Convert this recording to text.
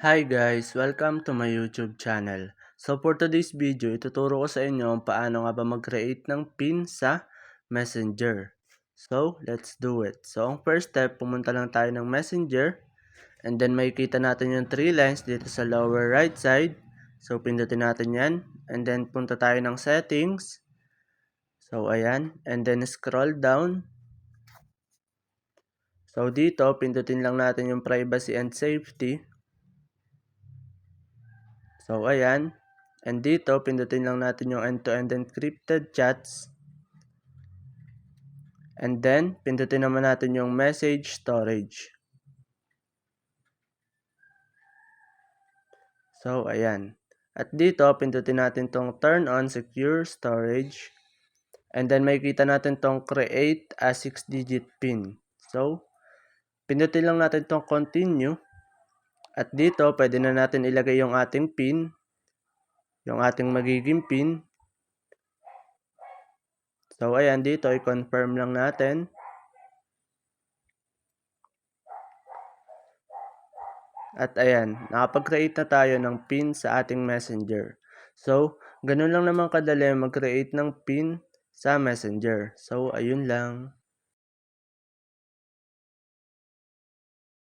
Hi guys! Welcome to my YouTube channel. So for today's video, ituturo ko sa inyo kung paano nga ba mag-create ng pin sa Messenger. So, let's do it. So, ang first step, pumunta lang tayo ng Messenger. And then makikita natin yung 3 lines dito sa lower right side. So, pindutin natin yan. And then punta tayo ng settings. So, ayan. And then scroll down. So, dito, pindutin lang natin yung privacy and safety. So, ayan. And dito, pindutin lang natin yung end-to-end encrypted chats. And then, pindutin naman natin yung message storage. So, ayan. At dito, pindutin natin tong turn on secure storage. And then, makikita natin tong create a 6-digit PIN. So, pindutin lang natin tong continue. At dito, pwede na natin ilagay yung ating PIN. Yung ating magiging PIN. So, ayan, dito, i-confirm lang natin. At ayan, nakapag-create na tayo ng PIN sa ating Messenger. So, ganun lang naman kadali mag-create ng PIN sa Messenger. So, ayun lang.